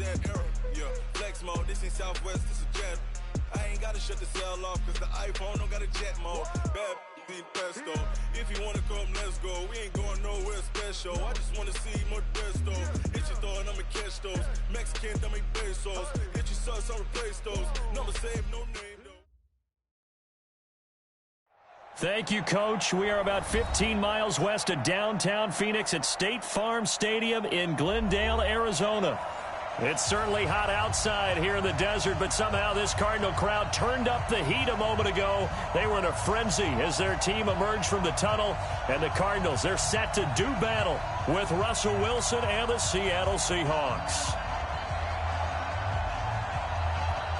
that era. Yeah, flex mode, this in Southwest, this is jet. I ain't gotta shut the cell off, cause the iPhone don't got a jet mode. Bad in pesto. If you wanna come, let's go. We ain't going nowhere special. I just wanna see more desto. Hit your throw and I'ma catch those. Mexican, dummy pesos. Hit your sauce, I'll replace those. Number save, no name though. Thank you, Coach. We are about 15 miles west of downtown Phoenix at State Farm Stadium in Glendale, Arizona. It's certainly hot outside here in the desert, but somehow this Cardinal crowd turned up the heat a moment ago. They were in a frenzy as their team emerged from the tunnel, and the Cardinals, they're set to do battle with Russell Wilson and the Seattle Seahawks.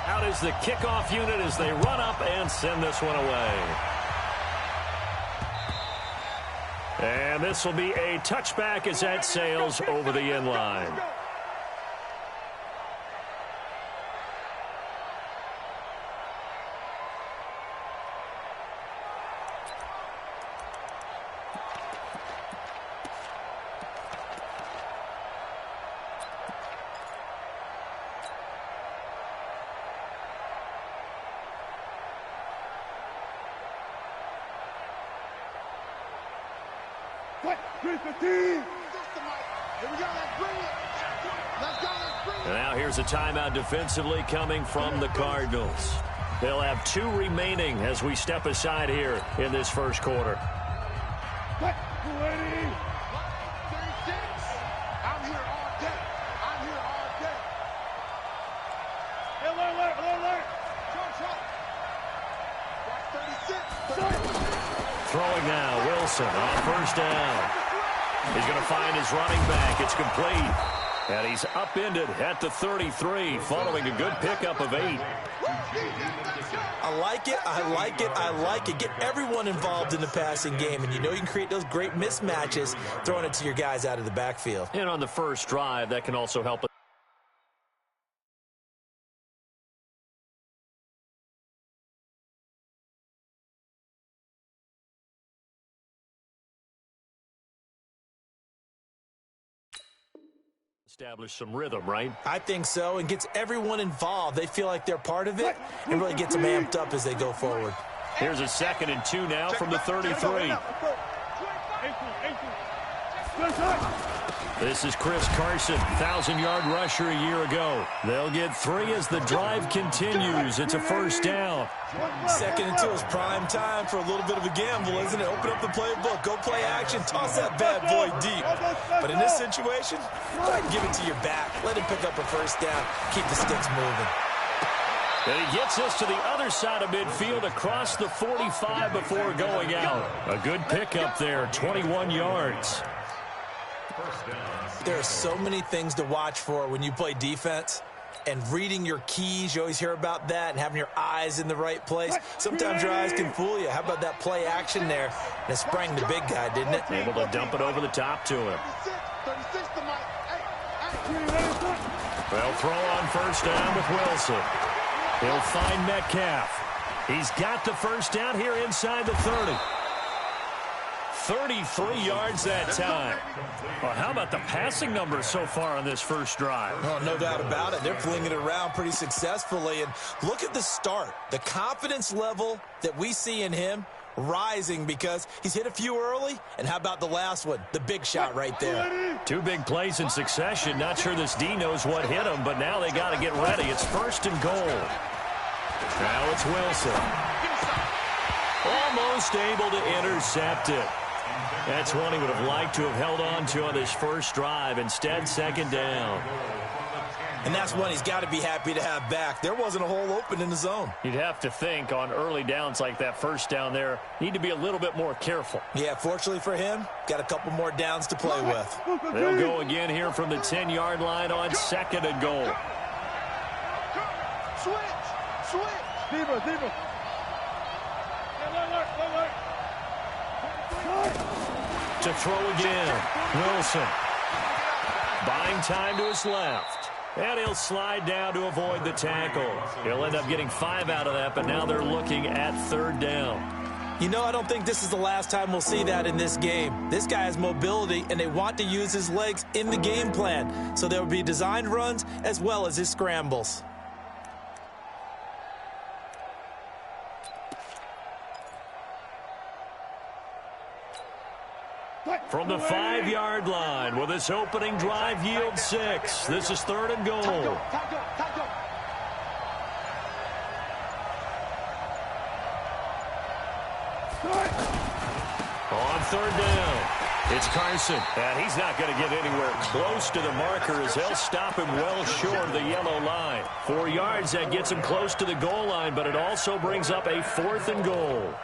Out is the kickoff unit as they run up and send this one away. And this will be a touchback as that sails over the end line. And now here's a timeout defensively coming from the Cardinals. They'll have 2 remaining as we step aside here in this first quarter. Throwing now, Wilson on first down. He's going to find his running back. It's complete. And he's upended at the 33 following a good pickup of 8. I like it. I like it. I like it. Get everyone involved in the passing game. And you know you can create those great mismatches throwing it to your guys out of the backfield. And on the first drive, that can also help. Establish some rhythm, right? I think so, and gets everyone involved. They feel like they're part of it and really gets them amped up as they go forward. Here's a 2nd and 2 now from the 33. This is Chris Carson, 1,000-yard rusher a year ago. They'll get 3 as the drive continues. It's a first down. 2nd and 2 is prime time for a little bit of a gamble, isn't it? Open up the playbook, go play action, toss that bad boy deep. But in this situation, go ahead and give it to your back. Let him pick up a first down. Keep the sticks moving. And he gets us to the other side of midfield across the 45 before going out. A good pickup there, 21 yards. There are so many things to watch for when you play defense. And reading your keys, you always hear about that, and having your eyes in the right place. Sometimes your eyes can fool you. How about that play action there? And it sprang the big guy, didn't it? Able to dump it over the top to him. They'll throw on first down with Wilson. He'll find Metcalf. He's got the first down here inside the 30. 33 yards that time. Well, how about the passing numbers so far on this first drive? Oh, no doubt about it. They're flinging it around pretty successfully. And look at the start. The confidence level that we see in him rising because he's hit a few early. And how about the last one? The big shot right there. 2 big plays in succession. Not sure this D knows what hit him, but now they got to get ready. It's 1st and goal. Now it's Wilson. Almost able to intercept it. That's one he would have liked to have held on to on this first drive. Instead, 2nd down. And that's one he's got to be happy to have back. There wasn't a hole open in the zone. You'd have to think on early downs like that first down there, need to be a little bit more careful. Yeah, fortunately for him, got a couple more downs to play with. They'll go again here from the 10-yard line on 2nd and goal. Deeper. To throw again, Wilson. Buying time to his left. And he'll slide down to avoid the tackle. He'll end up getting 5 out of that, but now they're looking at 3rd down. You know, I don't think this is the last time we'll see that in this game. This guy has mobility, and they want to use his legs in the game plan. So there will be designed runs as well as his scrambles. From the 5-yard line, will this opening drive yield 6? This is 3rd and goal. On 3rd down, it's Carson. And he's not going to get anywhere close to the marker as they'll stop him well short of the yellow line. 4 yards, that gets him close to the goal line, but it also brings up a 4th and goal.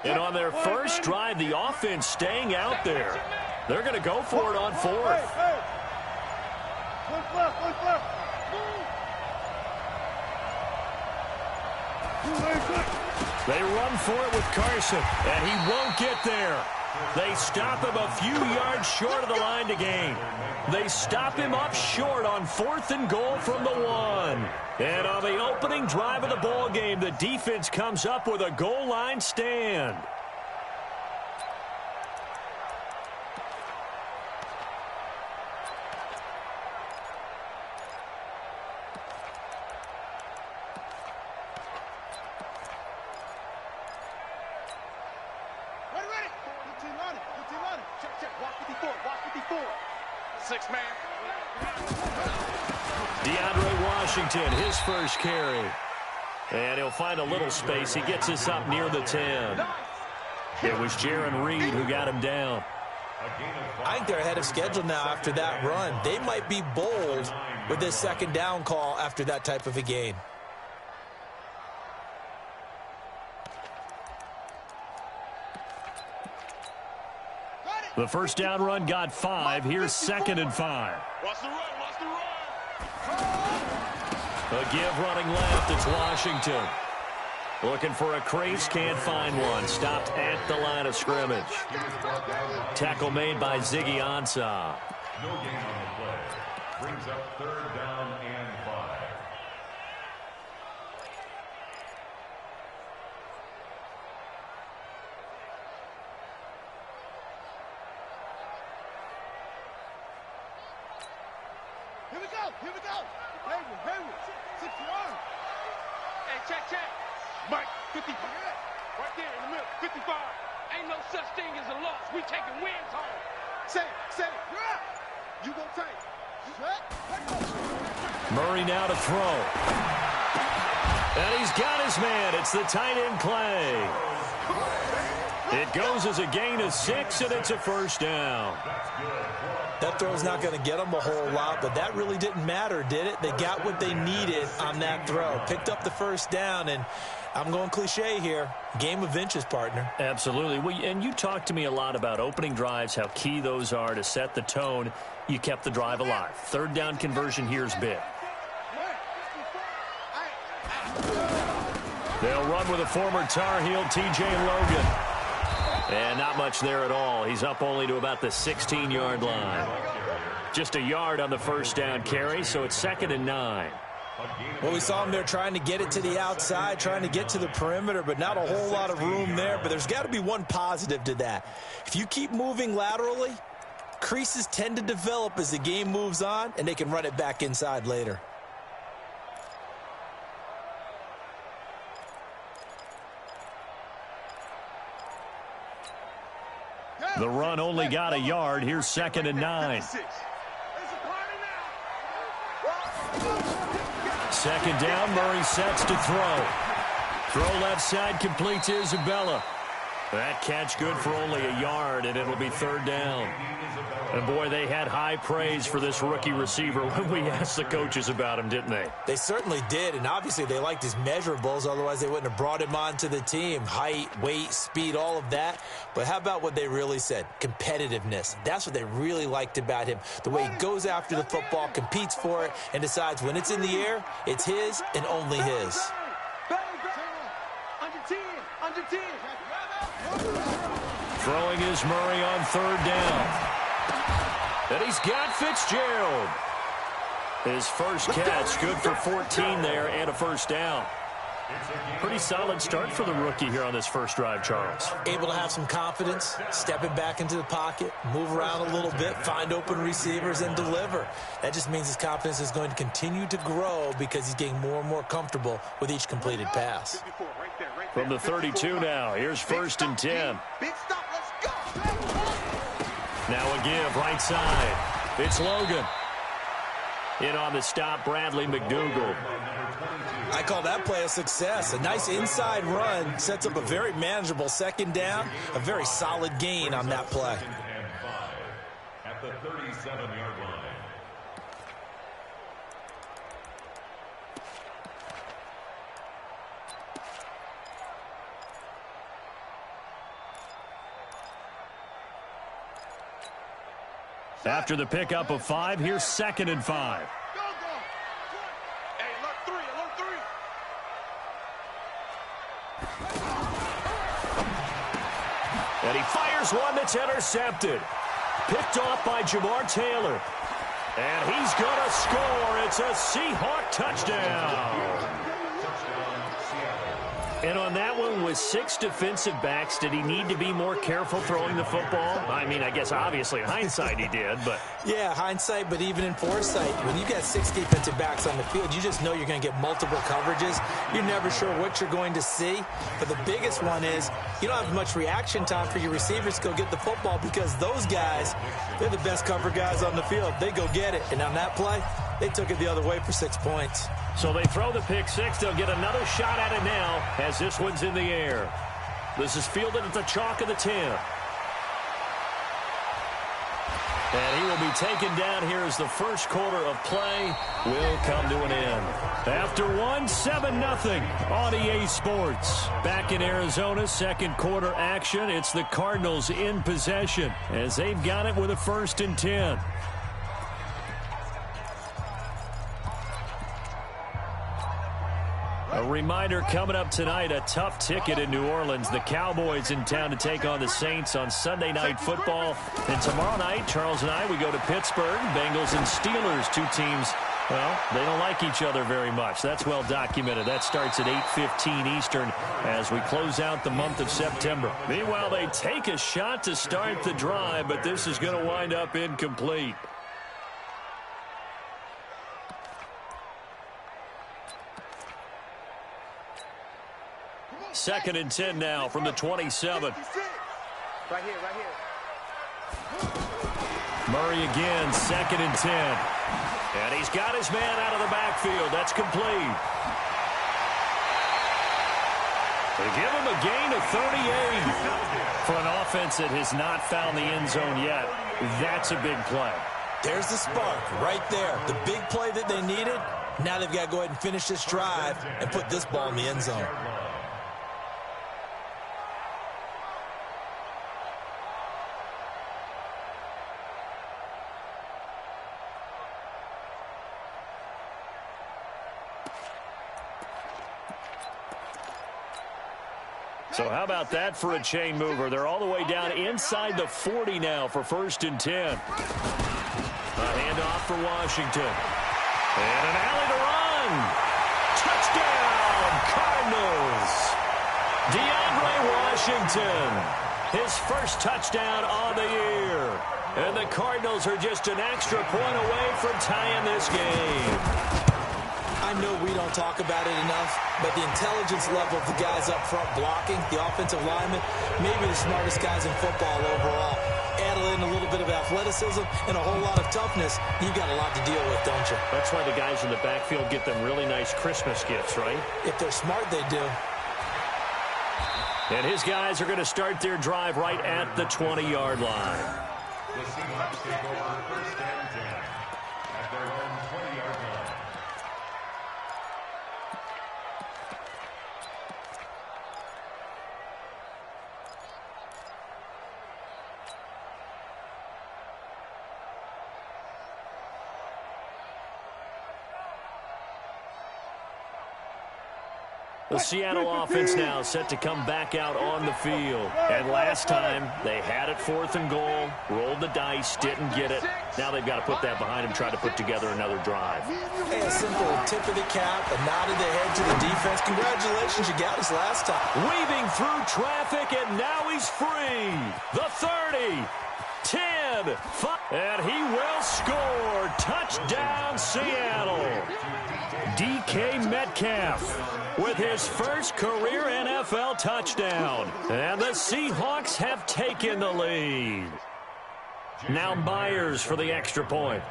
And on their first drive, the offense staying out there. They're going to go for it on 4th. They run for it with Carson, and he won't get there. They stop him a few yards short of the line to gain. They stop him up short on 4th and goal from the 1. And on the opening drive of the ball game, the defense comes up with a goal line stand. Washington, his first carry. And he'll find a little space. He gets us up near the 10. It was Jaron Reed who got him down. I think they're ahead of schedule now after that run. They might be bold with this 2nd down call after that type of a game. The first down run got 5. Here's 2nd and 5. Watch the run, watch the run. A give running left, it's Washington. Looking for a crease, can't find one. Stopped at the line of scrimmage. Tackle made by Ziggy Ansah. No gain on the play. Brings up 3rd down and 5. Here we go, here we go. Hayward, 6 yards. Hey, check. Mike, 55. Right there in the middle, 55. Ain't no such thing as a loss. We taking wins home. Say it. You gonna take. Murray now to throw. And he's got his man. It's the tight end Clay. It goes as a gain of 6, and it's a 1st down. That throw's not going to get them a whole lot, but that really didn't matter, did it? They got what they needed on that throw. Picked up the 1st down, and I'm going cliche here. Game of inches, partner. Absolutely. Well, and you talked to me a lot about opening drives, how key those are to set the tone. You kept the drive alive. 3rd down conversion here's big. They'll run with a former Tar Heel, T.J. Logan. And not much there at all. He's up only to about the 16-yard line. Just a yard on the 1st down carry, so it's 2nd and 9. Well, we saw him there trying to get it to the outside, trying to get to the perimeter, but not a whole lot of room there. But there's got to be one positive to that. If you keep moving laterally, creases tend to develop as the game moves on, and they can run it back inside later. The run only got a yard. Here's 2nd and 9. 2nd down, Murray sets to throw. Throw left side, complete to Isabella. That catch good for only a yard, and it'll be 3rd down. And, boy, they had high praise for this rookie receiver when we asked the coaches about him, didn't they? They certainly did, and obviously they liked his measurables. Otherwise, they wouldn't have brought him onto the team. Height, weight, speed, all of that. But how about what they really said? Competitiveness. That's what they really liked about him. The way he goes after the football, competes for it, and decides when it's in the air, it's his and only his. Under 10. Throwing is Murray on third down. And he's got Fitzgerald. His first catch, good for 14 there and a first down. Pretty solid start for the rookie here on this first drive, Charles. Able to have some confidence, stepping back into the pocket, move around a little bit, find open receivers, and deliver. That just means his confidence is going to continue to grow because he's getting more and more comfortable with each completed pass. From the 32 now, here's first and 10. Big stop, let's go. Now a give, right side. It's Logan. In on the stop, Bradley McDougald. I call that play a success. A nice inside run sets up a very manageable second down, a very solid gain on that play. At the 37-yard line. After the pickup of 5, here's second and 5. Go. Hey, look three. And he fires one that's intercepted. Picked off by Jamar Taylor. And he's going to score. It's a Seahawk touchdown. And on that one, with 6 defensive backs, did he need to be more careful throwing the football? I mean, I guess obviously in hindsight he did, but... Yeah, hindsight, but even in foresight, when you got 6 defensive backs on the field, you just know you're going to get multiple coverages. You're never sure what you're going to see. But the biggest one is you don't have much reaction time for your receivers to go get the football because those guys, they're the best cover guys on the field. They go get it. And on that play, they took it the other way for 6 points. So they throw the pick 6. They'll get another shot at it now as this one's in the air. This is fielded at the chalk of the 10. And he will be taken down here as the first quarter of play will come to an end. After 7-0 on EA Sports. Back in Arizona, second quarter action. It's the Cardinals in possession as they've got it with a 1st and 10. A reminder coming up tonight, a tough ticket in New Orleans. The Cowboys in town to take on the Saints on Sunday Night Football. And tomorrow night, Charles and I, we go to Pittsburgh. Bengals and Steelers, 2 teams, well, they don't like each other very much. That's well documented. That starts at 8:15 Eastern as we close out the month of September. Meanwhile, they take a shot to start the drive, but this is going to wind up incomplete. Second and 10 now from the 27. Right here. Murray again, second and 10. And he's got his man out of the backfield. That's complete. They give him a gain of 38. For an offense that has not found the end zone yet, that's a big play. There's the spark right there. The big play that they needed. Now they've got to go ahead and finish this drive and put this ball in the end zone. So how about that for a chain mover? They're all the way down inside the 40 now for 1st and 10. A handoff for Washington. And an alley to run. Touchdown, Cardinals. DeAndre Washington. His first touchdown on the year. And the Cardinals are just an extra point away from tying this game. I know we don't talk about it enough, but the intelligence level of the guys up front blocking, the offensive linemen, maybe the smartest guys in football overall. Add in a little bit of athleticism and a whole lot of toughness, you've got a lot to deal with, don't you? That's why the guys in the backfield get them really nice Christmas gifts, right? If they're smart, they do. And his guys are going to start their drive right at the 20-yard line. The Seahawks take over first and 10 at their own 20-yard line. The Seattle offense now set to come back out on the field. And last time, they had it 4th and goal, rolled the dice, didn't get it. Now they've got to put that behind them, try to put together another drive. Hey, a simple tip of the cap, a nod of the head to the defense. Congratulations, you got us last time. Weaving through traffic, and now he's free. The 30, 10, 5, and he will score. Touchdown, Seattle. DK Metcalf with his first career NFL touchdown. And the Seahawks have taken the lead. Now Myers for the extra point.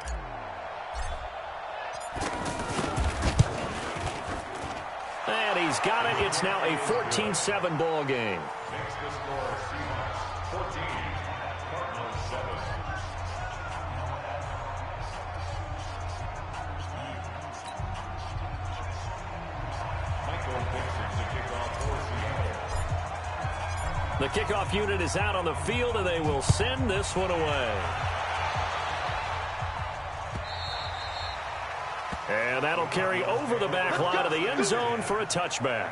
And he's got it. It's now a 14-7 ball game. Makes the score Seahawks 14, Cardinals 7. The kickoff unit is out on the field, and they will send this one away. And that'll carry over the back line of the end zone for a touchback.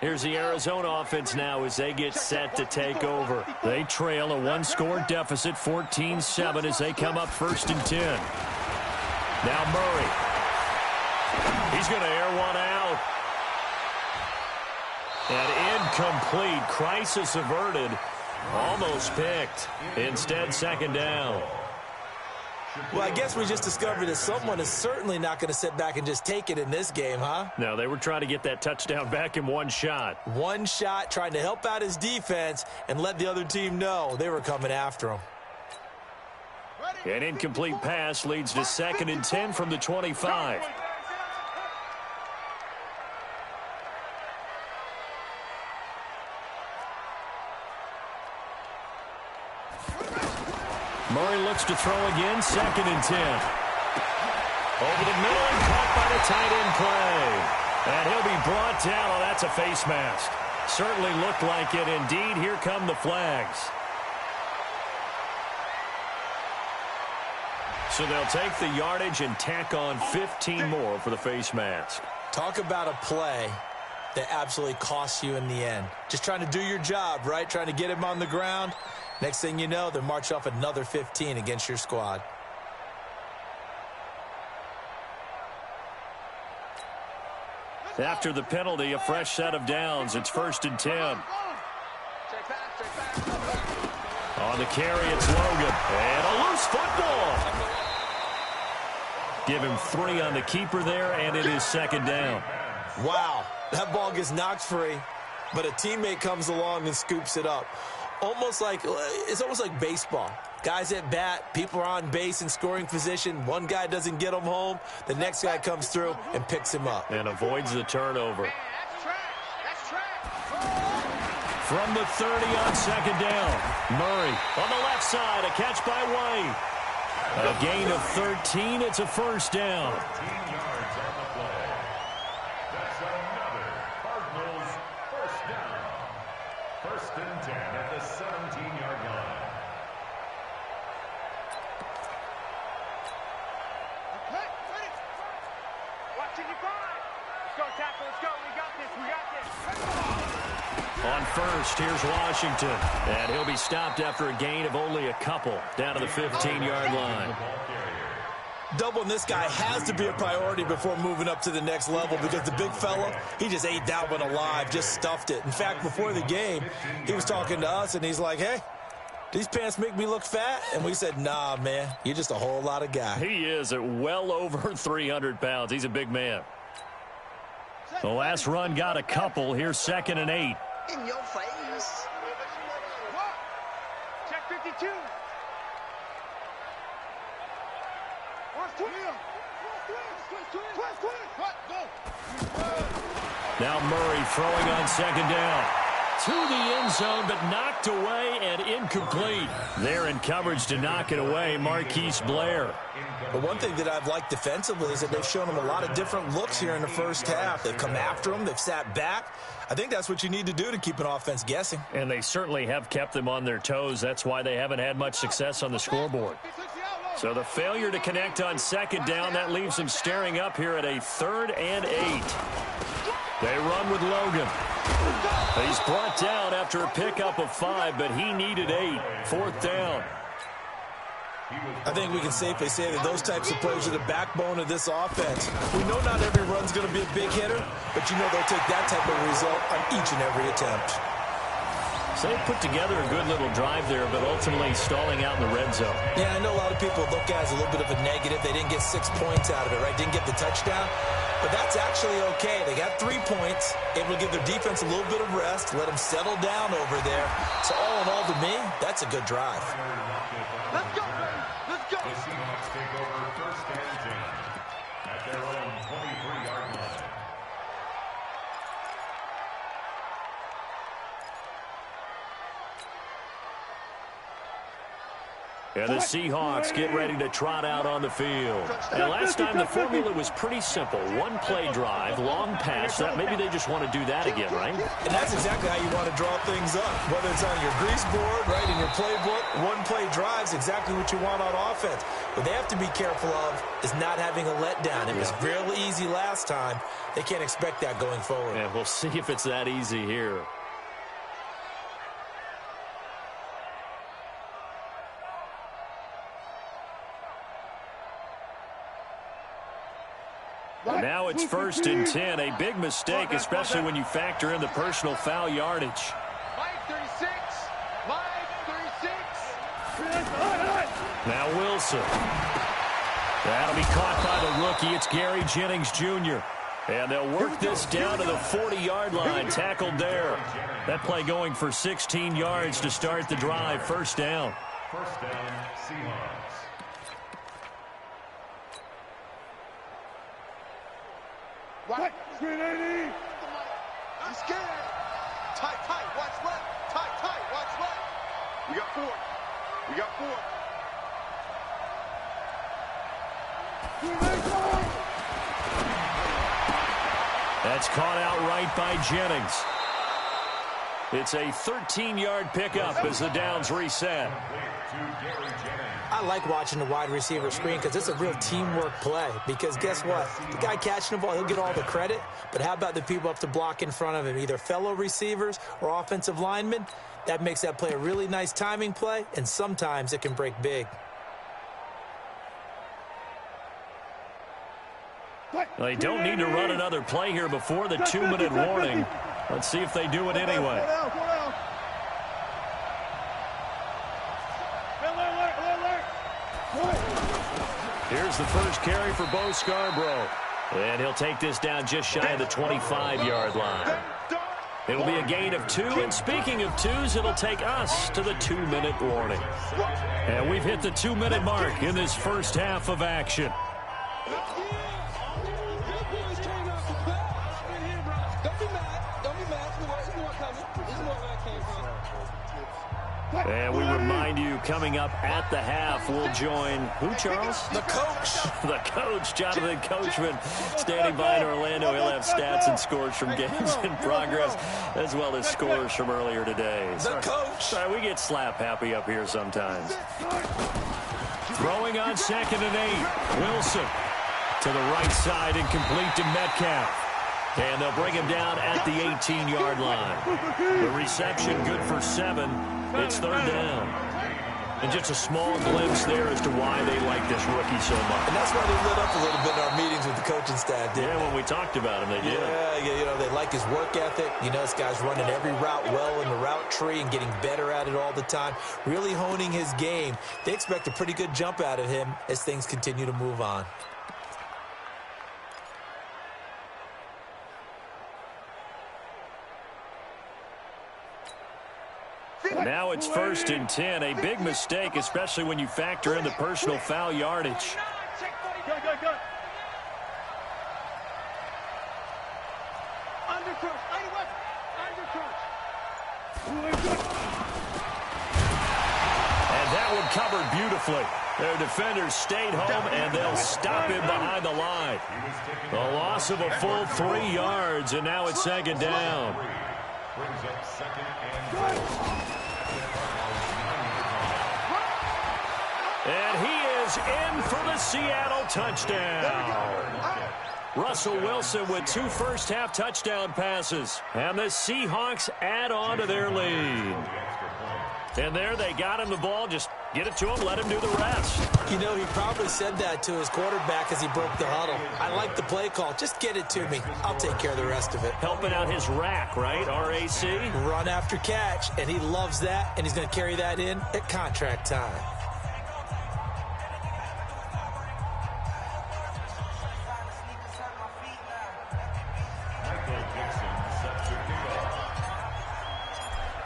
Here's the Arizona offense now as they get set to take over. They trail a one-score deficit, 14-7, as they come up 1st and 10. Now Murray. He's going to air one out. And incomplete. Crisis averted. Almost picked. Instead, 2nd down. Well, I guess we just discovered that someone is certainly not going to sit back and just take it in this game, huh? No, they were trying to get that touchdown back in one shot. One shot, trying to help out his defense and let the other team know they were coming after him. An incomplete pass leads to 2nd and 10 from the 25. Murray looks to throw again, 2nd and 10. Over the middle and caught by the tight end play. And he'll be brought down. Oh, that's a face mask. Certainly looked like it. Indeed, here come the flags. So they'll take the yardage and tack on 15 more for the face mask. Talk about a play that absolutely costs you in the end. Just trying to do your job, right? Trying to get him on the ground. Next thing you know, they're marching off another 15 against your squad. After the penalty, a fresh set of downs. It's 1st and 10. On the carry, it's Logan. And a loose football. Give him 3 on the keeper there, and it is 2nd down. Wow, that ball gets knocked free, but a teammate comes along and scoops it up. It's almost like baseball. Guys at bat, people are on base in scoring position. One guy doesn't get him home. The next guy comes through and picks him up. And avoids the turnover. From the 30 on 2nd down. Murray on the left side. A catch by White. A gain of 13. It's a 1st down. 13 yards on the play. That's another Cardinals 1st down. 1st and 10 at the 17-yard line. Watching you grind. Let's go, tackle. Let's go. We got this. We got this. On 1st, here's Washington. And he'll be stopped after a gain of only a couple down to the 15-yard line. Doubling this guy has to be a priority before moving up to the next level because the big fella, he just ate that one alive, just stuffed it. In fact, before the game, he was talking to us, and he's like, hey, these pants make me look fat? And we said, nah, man, you're just a whole lot of guy. He is at well over 300 pounds. He's a big man. The last run got a couple. Here's 2nd and 8. In your face. Check 52. Now Murray throwing on 2nd down. To the end zone, but knocked away and incomplete. They're in coverage to knock it away, Marquise Blair. But one thing that I've liked defensively is that they've shown him a lot of different looks here in the first half. They've come after him. They've sat back. I think that's what you need to do to keep an offense guessing. And they certainly have kept them on their toes. That's why they haven't had much success on the scoreboard. So the failure to connect on 2nd down, that leaves them staring up here at a 3rd and 8. They run with Logan. He's brought down after a pickup of 5, but he needed 8. 4th down. I think we can safely say that those types of plays are the backbone of this offense. We know not every run's going to be a big hitter, but you know they'll take that type of result on each and every attempt. So they put together a good little drive there, but ultimately stalling out in the red zone. Yeah, I know a lot of people look at it as a little bit of a negative. They didn't get 6 points out of it, right? Didn't get the touchdown. But that's actually okay. They got 3 points, able to give their defense a little bit of rest, let them settle down over there. So all in all, to me, that's a good drive. Let's go, baby. Let's go. The Seahawks take over 1st and 10 at their own 23-yard line. And the Seahawks get ready to trot out on the field. And last time the formula was pretty simple. 1-play drive, long pass. Maybe they just want to do that again, right? And that's exactly how you want to draw things up. Whether it's on your grease board, right, in your playbook, 1-play drive's exactly what you want on offense. What they have to be careful of is not having a letdown. It was real easy last time. They can't expect that going forward. And we'll see if it's that easy here. Now it's 1st and 10. A big mistake, especially when you factor in the personal foul yardage. Mike 36. Mike 36. Now Wilson. That'll be caught by the rookie. It's Gary Jennings Jr. And they'll work this down to the 40-yard line. Tackled there. That play going for 16 yards to start the drive. 1st down. 1st down, Seahawks. What? Screen 80. I'm scared. Tight, tight. Watch left. Tight, tight. Watch left. We got 4. We got 4. That's caught out right by Jennings. It's a 13-yard pickup as the downs reset. I like watching the wide receiver screen because it's a real teamwork play. Because guess what? The guy catching the ball, he'll get all the credit. But how about the people up to block in front of him, either fellow receivers or offensive linemen? That makes that play a really nice timing play, and sometimes it can break big. They don't need to run another play here before the 2-minute warning. Let's see if they do it anyway. Here's the first carry for Bo Scarborough. And he'll take this down just shy of the 25-yard line. It'll be a gain of 2, and speaking of 2s, it'll take us to the 2-minute warning. And we've hit the 2-minute mark in this first half of action. And we remind you, coming up at the half, we'll join who, Charles? The coach. The coach, Jonathan Coachman, standing by in Orlando. He'll have stats and scores from games in progress, as well as scores from earlier today. The coach. Sorry, we get slap happy up here sometimes. Throwing on 2nd and 8. Wilson to the right side and complete to Metcalf. And they'll bring him down at the 18-yard line. The reception good for 7. It's 3rd down. And just a small glimpse there as to why they like this rookie so much. And that's why they lit up a little bit in our meetings with the coaching staff, didn't they? When we talked about him, they did. Yeah, they like his work ethic. This guy's running every route well in the route tree and getting better at it all the time, really honing his game. They expect a pretty good jump out of him as things continue to move on. Now it's 1st and 10. A big mistake, especially when you factor in the personal foul yardage. Go. Under crush. And that one covered beautifully. Their defenders stayed home, and they'll stop him behind the line. The loss of a full 3 yards, and now it's 2nd down. Brings up 2nd and 4. And he is in for the Seattle touchdown. Russell Wilson with 2 first-half touchdown passes. And the Seahawks add on to their lead. And there they got him the ball. Just get it to him, let him do the rest. He probably said that to his quarterback as he broke the huddle. I like the play call. Just get it to me. I'll take care of the rest of it. Helping out his rack, right? RAC? Run after catch, and he loves that, and he's going to carry that in at contract time.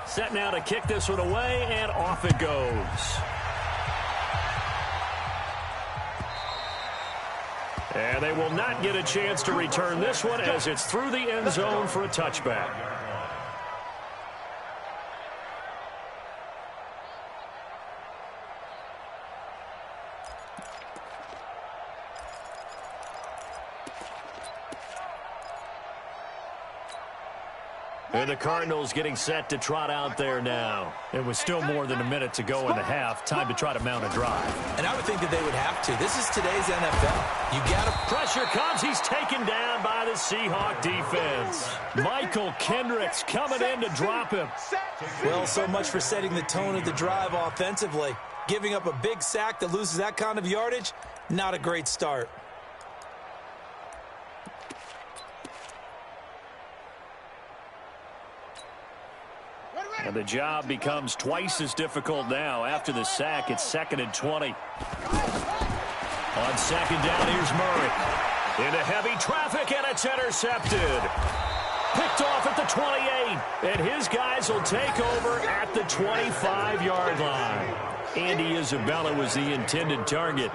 Set now to kick this one away, and off it goes. And they will not get a chance to return this one as it's through the end zone for a touchback. And the Cardinals getting set to trot out there now. It was still more than a minute to go in the half. Time to try to mount a drive. And I would think that they would have to. This is today's NFL. You got to... Pressure comes. He's taken down by the Seahawk defense. Michael Kendricks coming in to drop him. Well, so much for setting the tone of the drive offensively. Giving up a big sack that loses that kind of yardage, not a great start. And the job becomes twice as difficult now. After the sack, it's 2nd and 20. On 2nd down, here's Murray. Into heavy traffic, and it's intercepted. Picked off at the 28. And his guys will take over at the 25-yard line. Andy Isabella was the intended target.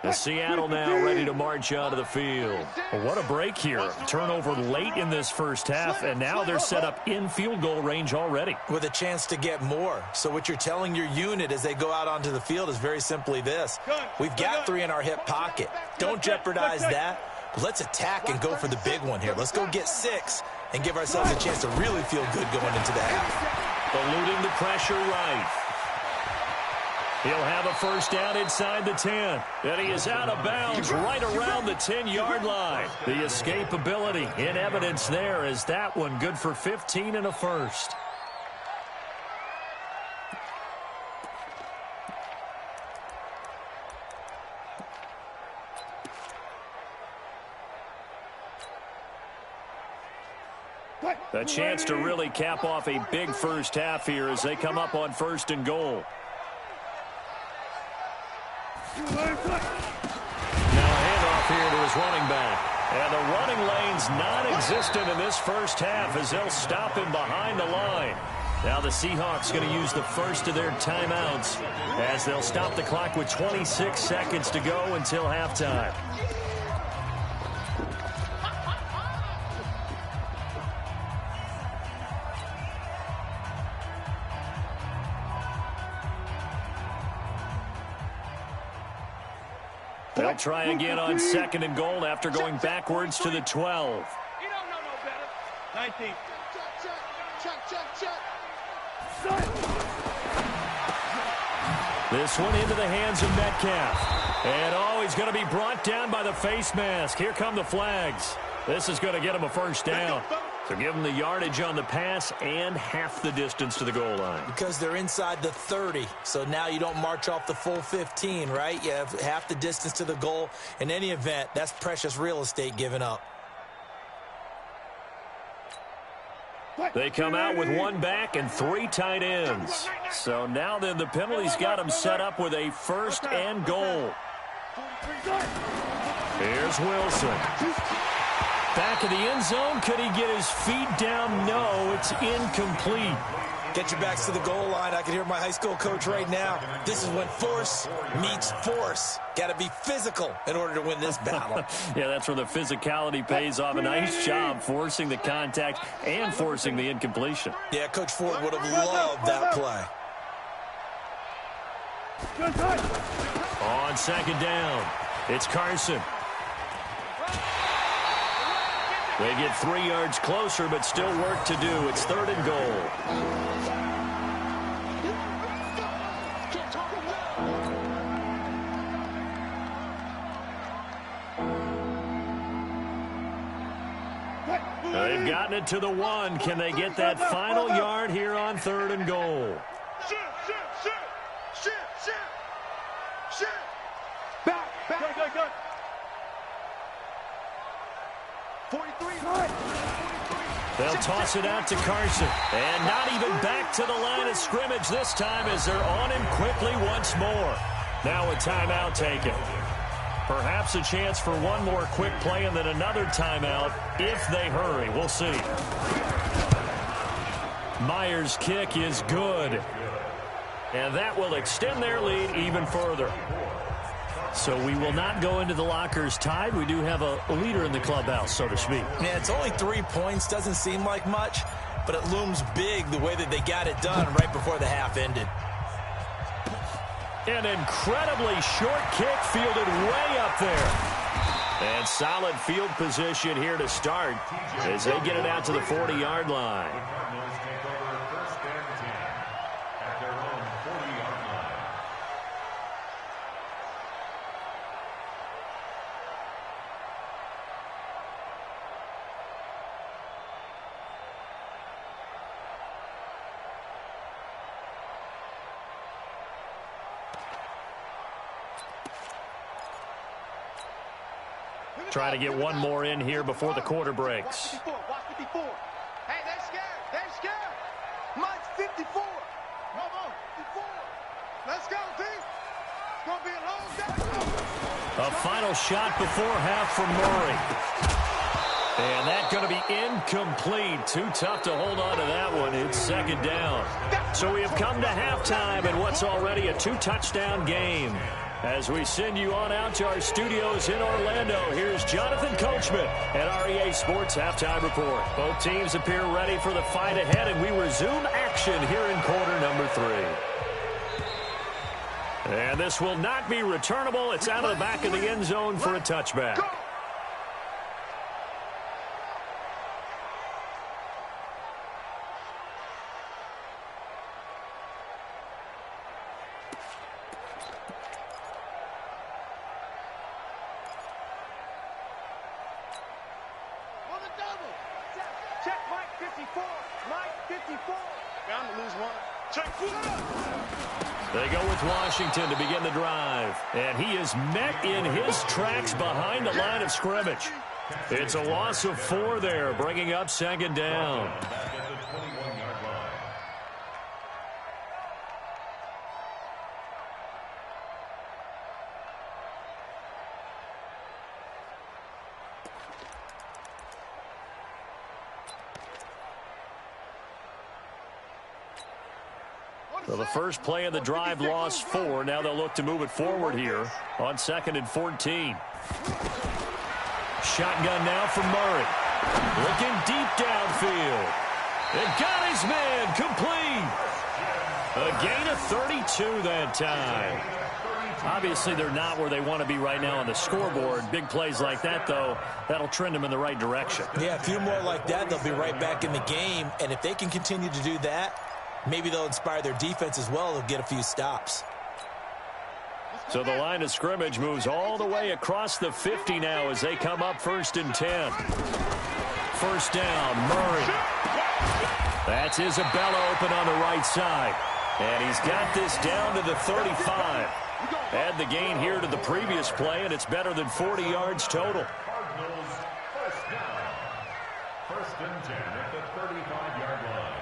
And Seattle now ready to march out of the field. Well, what a break here. Turnover late in this first half, and now they're set up in field goal range already. With a chance to get more. So what you're telling your unit as they go out onto the field is very simply this. We've got 3 in our hip pocket. Don't jeopardize that. Let's attack and go for the big one here. Let's go get 6 and give ourselves a chance to really feel good going into the half. Eluding the pressure right. He'll have a first down inside the 10. And he is out of bounds right around the 10-yard line. The escapability in evidence there is that one good for 15 and a first. A chance to really cap off a big first half here as they come up on 1st and goal. Now a handoff here to his running back. And the running lane's non-existent in this first half as they'll stop him behind the line. Now the Seahawks going to use the first of their timeouts as they'll stop the clock with 26 seconds to go until halftime. They'll try again on 2nd and goal after going backwards to the 12. You don't know no better. 19. This one into the hands of Metcalf. And he's going to be brought down by the face mask. Here come the flags. This is going to get him a first down. So give them the yardage on the pass and half the distance to the goal line. Because they're inside the 30, so now you don't march off the full 15, right? You have half the distance to the goal. In any event, that's precious real estate given up. They come out with one back and 3 tight ends. So now then the penalty's got them set up with a 1st and goal. Here's Wilson. Back of the end zone. Could he get his feet down? No, it's incomplete. Get your backs to the goal line. I can hear my high school coach right now. This is when force meets force. Got to be physical in order to win this battle. Yeah, that's where the physicality pays off. A nice job forcing the contact and forcing the incompletion. Yeah, Coach Ford would have loved that play. On 2nd down, it's Carson. They get 3 yards closer, but still work to do. It's 3rd and goal. They've gotten it to the 1. Can they get that final yard here on 3rd and goal? Back. Go. 43. They'll toss it out to Carson. And not even back to the line of scrimmage this time as they're on him quickly once more. Now a timeout taken. Perhaps a chance for one more quick play and then another timeout if they hurry. We'll see. Myers' kick is good. And that will extend their lead even further. So we will not go into the lockers tied. We do have a leader in the clubhouse, so to speak. Yeah, it's only 3 points. Doesn't seem like much, but it looms big the way that they got it done right before the half ended. An incredibly short kick fielded way up there. And solid field position here to start as they get it out to the 40-yard line. Trying to get one more in here before the quarter breaks. Watch 54. Hey, they're scared. Mike's 54. Come on, 54. Let's go, team. It's going to be a long day. A final shot before half from Murray. And that's going to be incomplete. Too tough to hold on to that one. It's 2nd down. So we have come to halftime in what's already a 2-touchdown game. As we send you on out to our studios in Orlando, here's Jonathan Coachman at REA Sports Halftime Report. Both teams appear ready for the fight ahead, and we resume action here in quarter number 3. And this will not be returnable. It's out of the back of the end zone for a touchback. They go with Washington to begin the drive. And he is met in his tracks behind the line of scrimmage. It's a loss of 4 there, bringing up 2nd down. So the first play of the drive lost 4. Now they'll look to move it forward here on 2nd and 14. Shotgun now from Murray. Looking deep downfield. And got his man complete. A gain of 32 that time. Obviously, they're not where they want to be right now on the scoreboard. Big plays like that, though, that'll trend them in the right direction. Yeah, a few more like that, they'll be right back in the game. And if they can continue to do that, maybe they'll inspire their defense as well. They'll get a few stops. So the line of scrimmage moves all the way across the 50 now as they come up 1st and 10. first down. Murray. That's Isabella open on the right side. And he's got this down to the 35. Add the gain here to the previous play, and it's better than 40 yards total. Cardinals first down. First and 10 at the 35-yard line.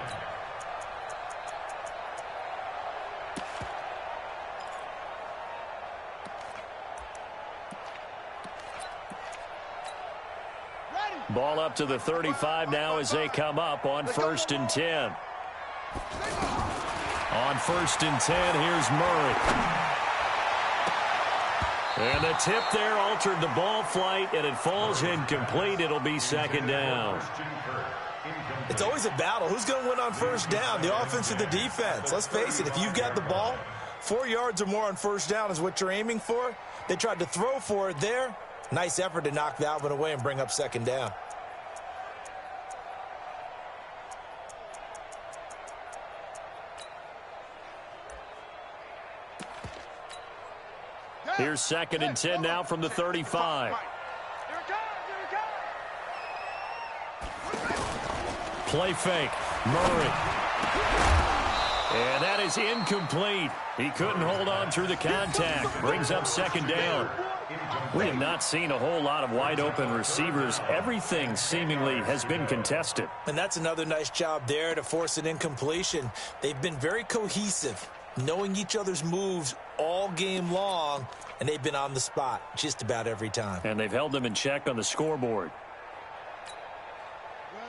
Ball up to the 35 now as they come up on first and 10. On first and 10, here's Murray. And the tip there altered the ball flight, and it falls incomplete. It'll be second down. It's always a battle. Who's going to win on first down, the offense or the defense? Let's face it, if you've got the ball, 4 yards or more on first down is what you're aiming for. They tried to throw for it there. Nice effort to knock that one away and bring up second down. Here's second and 10 now from the 35. Play fake. Murray. And that is incomplete. He couldn't hold on through the contact. Brings up second down. We have not seen a whole lot of wide open receivers. Everything seemingly has been contested. And that's another nice job there to force an incompletion. They've been very cohesive, knowing each other's moves all game long, and they've been on the spot just about every time. And they've held them in check on the scoreboard.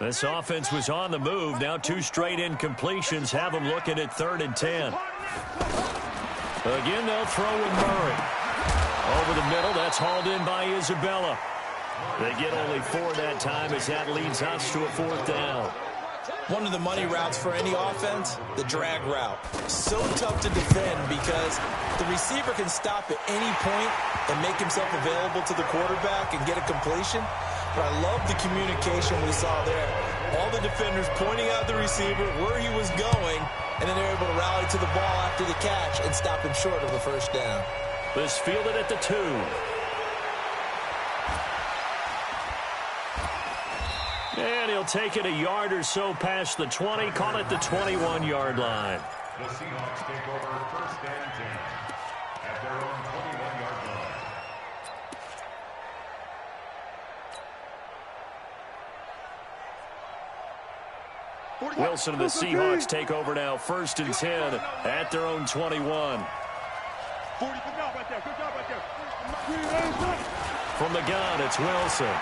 This offense was on the move. Now 2 straight incompletions have them looking at third and 10. Again, they'll throw with Murray. Over the middle, that's hauled in by Isabella. They get only 4 that time as that leads us to a fourth down. One of the money routes for any offense, the drag route. So tough to defend because the receiver can stop at any point and make himself available to the quarterback and get a completion. But I love the communication we saw there. All the defenders pointing out the receiver, where he was going, and then they're able to rally to the ball after the catch and stop him short of the first down. This fielded at the 2. And he'll take it a yard or so past the 20, call it the 21-yard line. The Seahawks take over first and 10 at their own 21-yard line. Wilson and the Seahawks take over now, first and 10 at their own 21. From the gun, it's Wilson.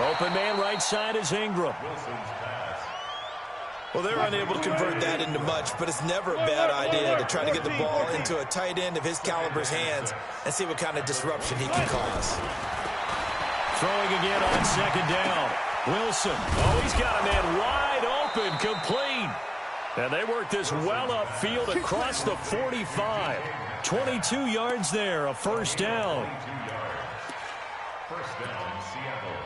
Open man right side is Ingram. Well, they're unable to convert that into much, but it's never a bad idea to try to get the ball into a tight end of his caliber's hands and see what kind of disruption he can cause. Throwing again on second down. Wilson. Oh, he's got a man wide open, complete. And they work this well upfield across the 45. 22 yards there, a first down. First down, Seattle.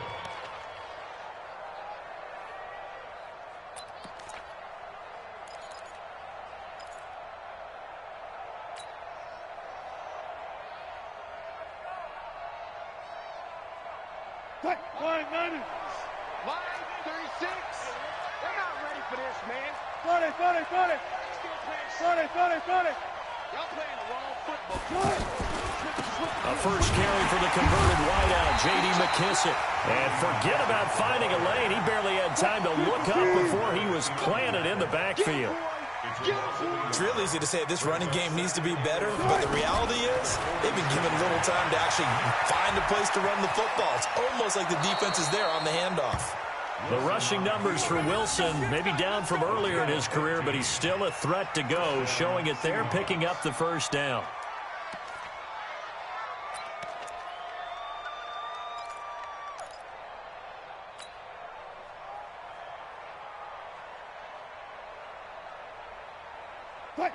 Line 36. They're not ready for this, man. 40. Y'all playing the wrong football. A first carry for the converted wideout, J.D. McKissick. And forget about finding a lane. He barely had time to look up before he was planted in the backfield. It's real easy to say this running game needs to be better, but the reality is they've been given little time to actually find a place to run the football. It's almost like the defense is there on the handoff. The rushing numbers for Wilson maybe down from earlier in his career, but he's still a threat to go, showing it there, picking up the first down.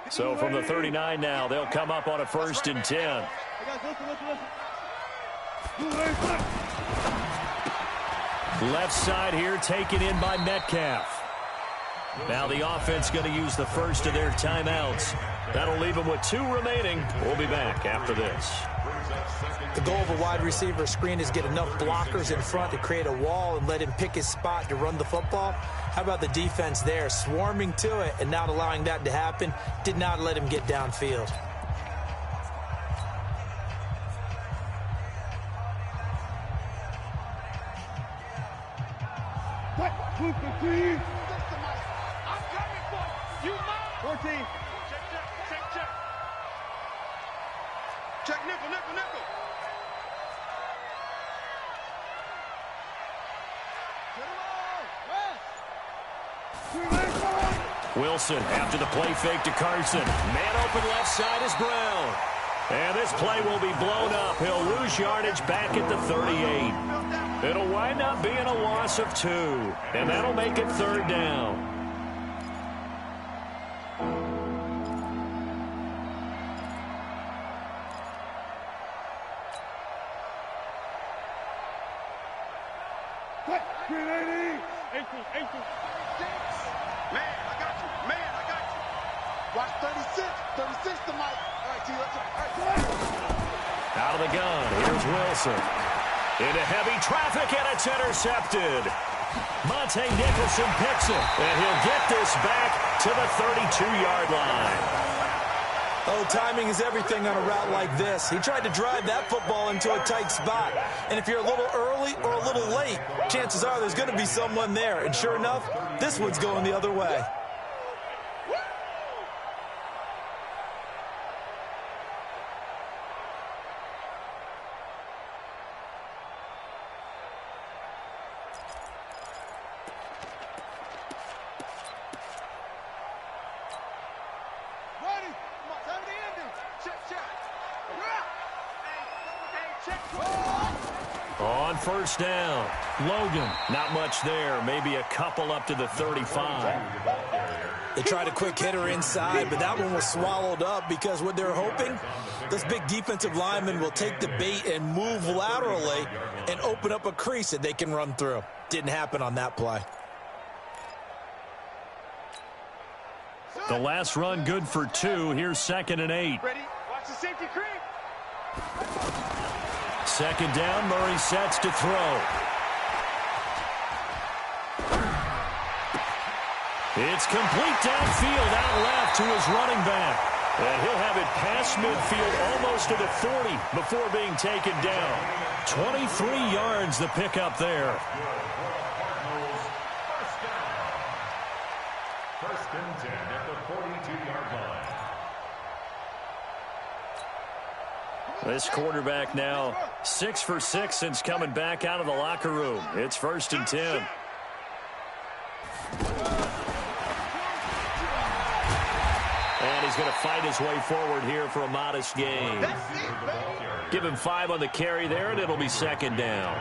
So from the 39 now, they'll come up on a first and 10. Left side here taken in by Metcalf. Now the offense going to use the first of their timeouts. That'll leave them with 2 remaining. We'll be back after this. The goal of a wide receiver screen is get enough blockers in front to create a wall and let him pick his spot to run the football. How about the defense there, swarming to it and not allowing that to happen? Did not let him get downfield. What? 2 for 3. I'm coming for you. 14. Check. Check nickel. Wilson after the play fake to Carson. Man open left side is Brown. And this play will be blown up. He'll lose yardage back at the 38. It'll wind up being a loss of 2. And that'll make it 3rd down. What? 380. 18. Man, I got you. Watch 36. 36 to Mike. All right, T. Let's go. Out of the gun. Here's Wilson. Into heavy traffic, and it's intercepted. Monte Nicholson picks it, and he'll get this back to the 32-yard line. Oh, timing is everything on a route like this. He tried to drive that football into a tight spot. And if you're a little early or a little late, chances are there's going to be someone there. And sure enough, this one's going the other way. On first down, Logan, not much there, maybe a couple up to the 35. They tried a quick hitter inside, but that one was swallowed up because what they're hoping, this big defensive lineman will take the bait and move laterally and open up a crease that they can run through. Didn't happen on that play. The last run good for 2. Here's 2nd and 8. Ready? Watch the safety creep. 2nd down, Murray sets to throw. It's complete downfield, out left to his running back. And he'll have it past midfield almost to the 40 before being taken down. 23 yards the pickup there. First and 10 at the 42-yard line. This quarterback now 6 for 6 since coming back out of the locker room. It's 1st and 10. And he's going to fight his way forward here for a modest gain. Give him 5 on the carry there, and it'll be 2nd down.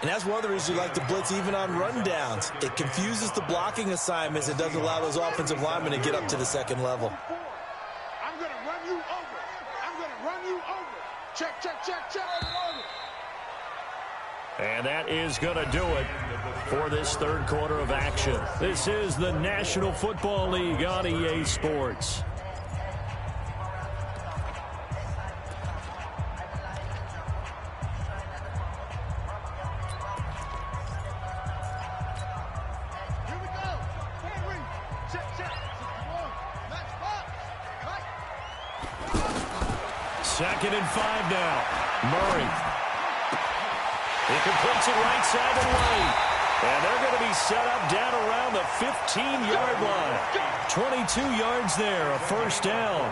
And that's one of the reasons you like to blitz even on rundowns. It confuses the blocking assignments. It doesn't allow those offensive linemen to get up to the 2nd level. I'm going to run you over. I'm going to run you over. Check. And that is going to do it for this 3rd quarter of action. This is the National Football League on EA Sports. Here we go. Henry. Check. 2nd and 5 now. Murray. He completes it right side and right. And they're going to be set up down around the 15-yard line. 22 yards there, a 1st down.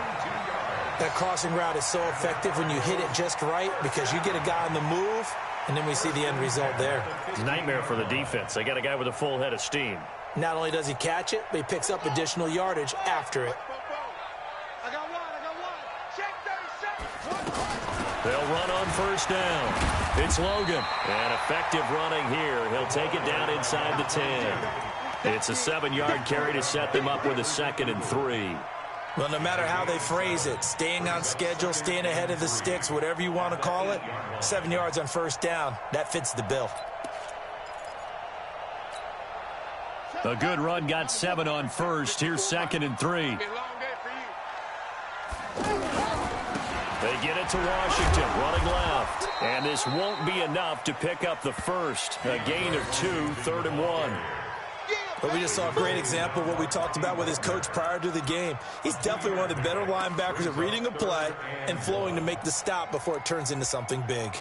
That crossing route is so effective when you hit it just right because you get a guy on the move, and then we see the end result there. It's a nightmare for the defense. They got a guy with a full head of steam. Not only does he catch it, but he picks up additional yardage after it. I got one. Check 37. They'll run on 1st down. It's Logan. And effective running here. He'll take it down inside the 10. It's a 7-yard carry to set them up with a 2nd and 3. Well, no matter how they phrase it, staying on schedule, staying ahead of the sticks, whatever you want to call it, 7 yards on 1st down, that fits the bill. A good run got 7 on first. Here's 2nd and 3. They get it to Washington, running left. And this won't be enough to pick up the first. A gain of 2, 3rd and 1. But we just saw a great example of what we talked about with his coach prior to the game. He's definitely one of the better linebackers at reading a play and flowing to make the stop before it turns into something big.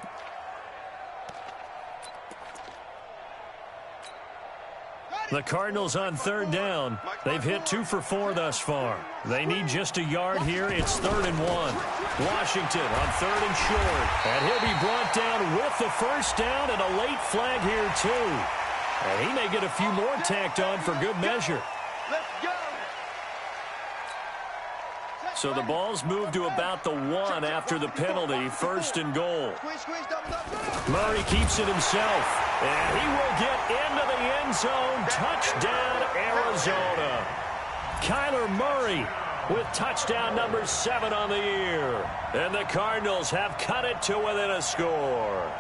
The Cardinals on 3rd down. They've hit 2 for 4 thus far. They need just a yard here. It's 3rd and 1. Washington on 3rd and short. And he'll be brought down with the first down and a late flag here too. And he may get a few more tacked on for good measure. So the ball's moved to about the 1 after the penalty. 1st and goal. Murray keeps it himself. And he will get into the end zone. Touchdown, Arizona. Kyler Murray with touchdown number 7 on the year. And the Cardinals have cut it to within a score.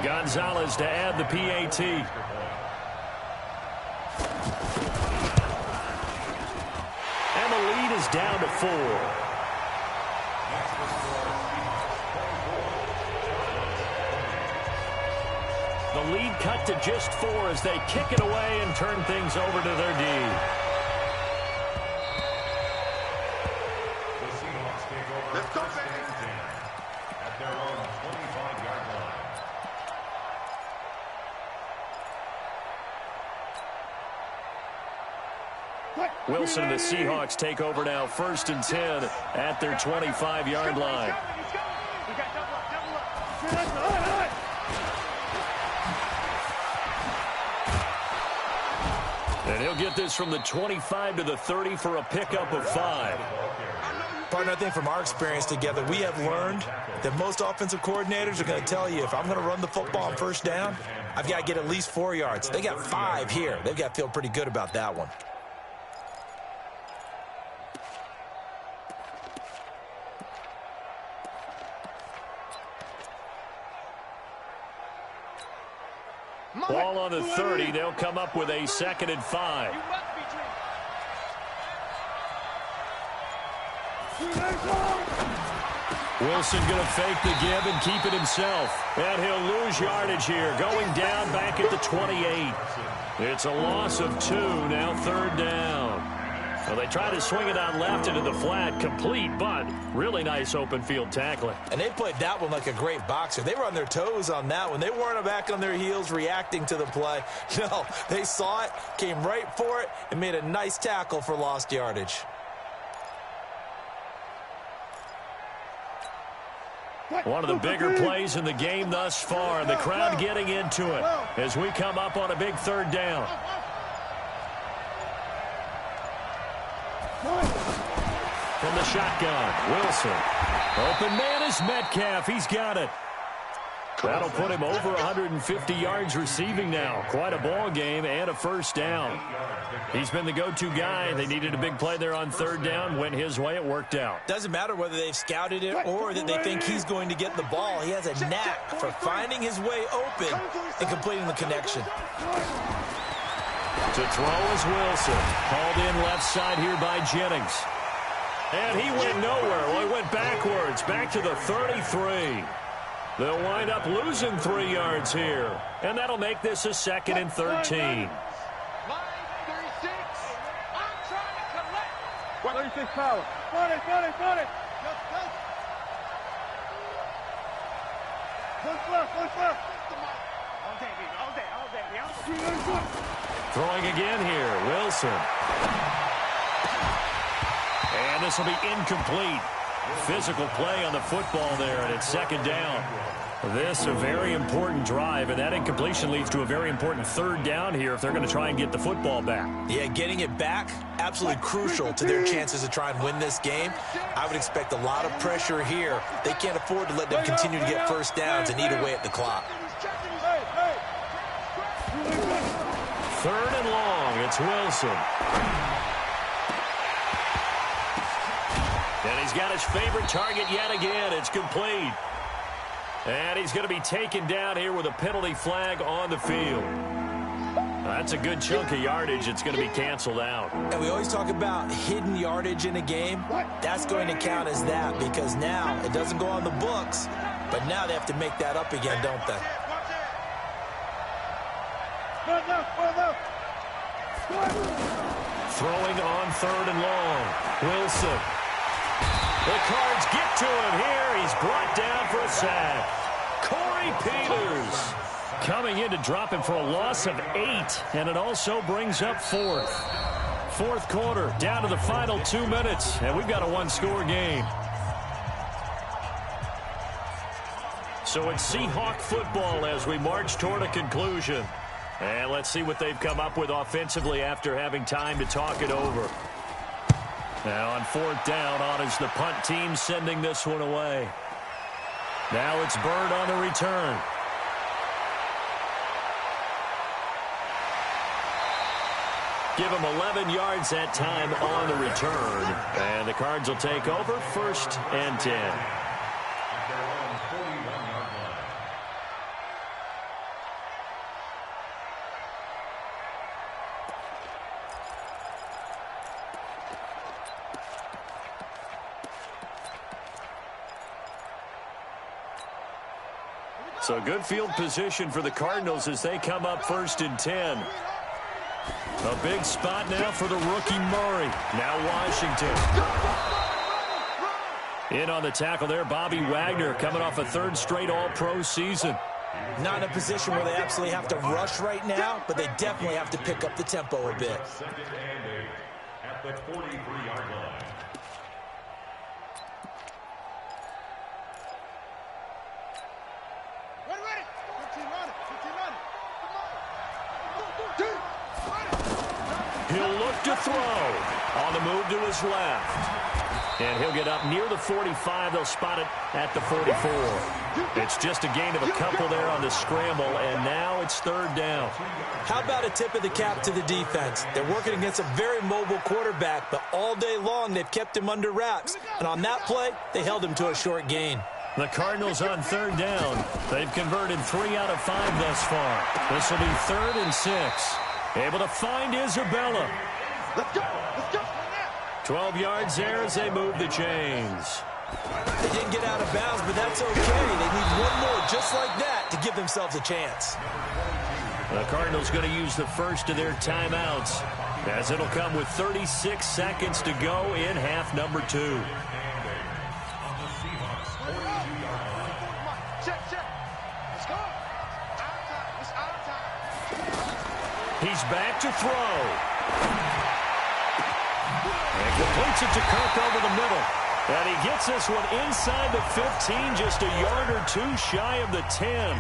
Gonzalez to add the PAT. And the lead is down to 4. The lead cut to just 4 as they kick it away and turn things over to their D. Let's go, baby. At their own 25-yard line. Wilson and the Seahawks take over now. 1st and 10 at their 25-yard line. And he'll get this from the 25 to the 30 for a pickup of 5. Partner, I think from our experience together, we have learned that most offensive coordinators are going to tell you, if I'm going to run the football on 1st down, I've got to get at least 4 yards. They got 5 here. They've got to feel pretty good about that one. Ball on the 30. They'll come up with a 2nd and 5. Wilson going to fake the give and keep it himself. And he'll lose yardage here. Going down back at the 28. It's a loss of 2. Now 3rd down. Well, they try to swing it out left into the flat. Complete, but really nice open field tackling. And they played that one like a great boxer. They were on their toes on that one. They weren't back on their heels reacting to the play. No, they saw it, came right for it, and made a nice tackle for lost yardage. One of the bigger plays in the game thus far. The crowd getting into it as we come up on a big 3rd down. From the shotgun, Wilson. Open man is Metcalf. He's got it. That'll put him over 150 yards receiving now. Quite a ball game and a 1st down. He's been the go-to guy. They needed a big play there on 3rd down. Went his way. It worked out. Doesn't matter whether they've scouted it or that they think he's going to get the ball. He has a knack for finding his way open and completing the connection. To throw is Wilson. Called in left side here by Jennings. And he went nowhere. Well, he went backwards. Back to the 33. They'll wind up losing 3 yards here. And that'll make this a 2nd and 13. Line 36. I'm trying to collect. 36 power. 40. Push left. All day. Throwing again here, Wilson. And this will be incomplete. Physical play on the football there, and it's 2nd down. This a very important drive, and that incompletion leads to a very important 3rd down here if they're going to try and get the football back. Yeah, getting it back, absolutely crucial to their chances to try and win this game. I would expect a lot of pressure here. They can't afford to let them continue to get 1st downs and eat away at the clock. 3rd and long, it's Wilson. And And he's got his favorite target yet again. It's complete. And he's going to be taken down here with a penalty flag on the field. That's a good chunk of yardage. It's going to be canceled out. And we always talk about hidden yardage in a game. That's going to count as that because now it doesn't go on the books, but now they have to make that up again, don't they? Throwing on 3rd and long. Wilson. The Cards get to him here. He's brought down for a sack. Corey Peters coming in to drop him for a loss of 8, and it also brings up 4th. 4th quarter, down to the final 2 minutes, and we've got a one-score game. So it's Seahawk football as we march toward a conclusion. And let's see what they've come up with offensively after having time to talk it over. Now on 4th down, on is the punt team sending this one away. Now it's Bird on the return. Give him 11 yards that time on the return. And the Cards will take over 1st and 10. So good field position for the Cardinals as they come up 1st and 10. A big spot now for the rookie Murray. Now Washington. In on the tackle there, Bobby Wagner coming off a 3rd straight All-Pro season. Not in a position where they absolutely have to rush right now, but they definitely have to pick up the tempo a bit. At the 43-yard line. He'll look to throw. On the move to his left. And he'll get up near the 45. They'll spot it at the 44. It's just a gain of a couple there on the scramble, and now it's 3rd down. How about a tip of the cap to the defense? They're working against a very mobile quarterback, but all day long they've kept him under wraps. And on that play, they held him to a short gain. The Cardinals on 3rd down. They've converted 3 out of 5 thus far. This will be 3rd and 6. Able to find Isabella. Let's go. Let's go. 12 yards there as they move the chains. They didn't get out of bounds, but that's okay. They need one more just like that to give themselves a chance. The Cardinals going to use the first of their timeouts as it'll come with 36 seconds to go in half number 2. He's back to throw. And completes it to Kirk over the middle. And he gets this one inside the 15, just a yard or 2 shy of the 10.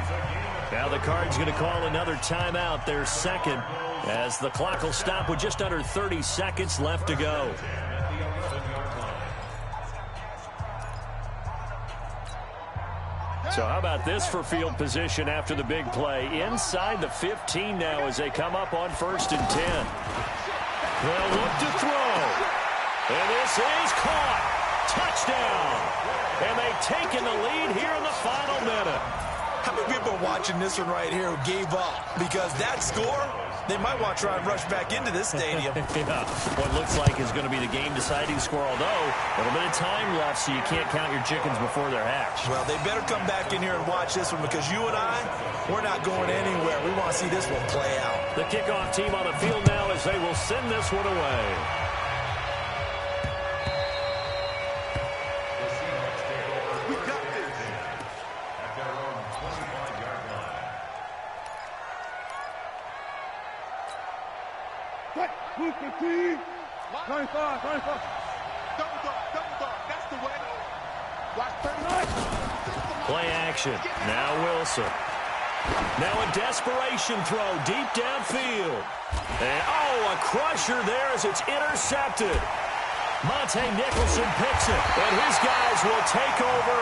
Now the Cards going to call another timeout, their second, as the clock will stop with just under 30 seconds left to go. So how about this for field position after the big play? Inside the 15 now as they come up on 1st and 10. They'll look to throw. And this is caught. Touchdown. And they've taken the lead here in the final minute. How many people are watching this one right here who gave up? Because that score, they might want to try and rush back into this stadium. Yeah, what looks like is going to be the game-deciding score, although a little bit of time left, so you can't count your chickens before they're hatched. Well, they better come back in here and watch this one because you and I, we're not going anywhere. We want to see this one play out. The kickoff team on the field now as they will send this one away. Move 15. 95. Double dog. That's the way. Watch 39. Play action. Now Wilson. Now a desperation throw deep downfield. And, a crusher there as it's intercepted. Monte Nicholson picks it. And his guys will take over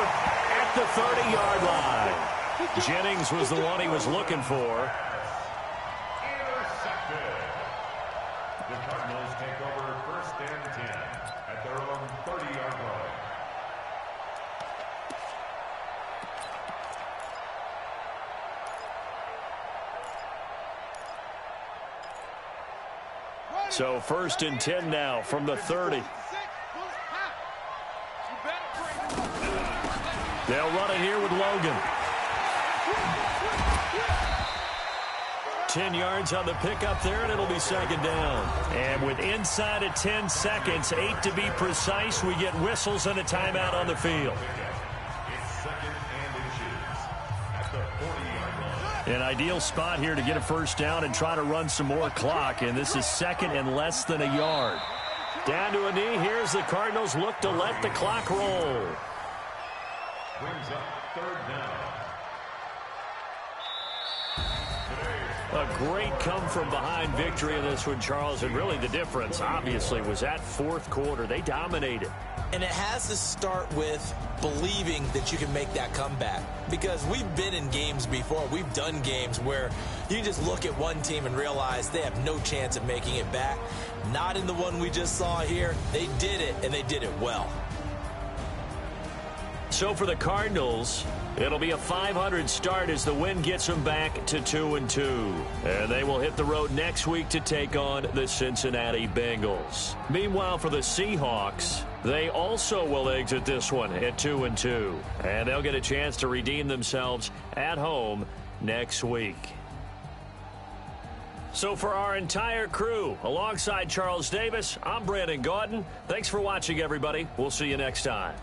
at the 30-yard line. Jennings was the one he was looking for. The Cardinals take over 1st and 10 at their own 30-yard line. So 1st and 10 now from the 30. They'll run it here with Logan. 10 yards on the pickup there, and it'll be 2nd down. And with inside of 10 seconds, 8 to be precise, we get whistles and a timeout on the field. An ideal spot here to get a 1st down and try to run some more clock, and this is 2nd and less than a yard. Down to a knee. Here's the Cardinals look to let the clock roll. Brings up 3rd down. A great come-from-behind victory in this one, Charles, and really the difference, obviously, was that 4th quarter. They dominated. And it has to start with believing that you can make that comeback. Because we've been in games before. We've done games where you just look at one team and realize they have no chance of making it back. Not in the one we just saw here. They did it, and they did it well. So for the Cardinals, it'll be a .500 start as the win gets them back to 2-2. And they will hit the road next week to take on the Cincinnati Bengals. Meanwhile, for the Seahawks, they also will exit this one at 2-2. And they'll get a chance to redeem themselves at home next week. So for our entire crew, alongside Charles Davis, I'm Brandon Gaudin. Thanks for watching, everybody. We'll see you next time.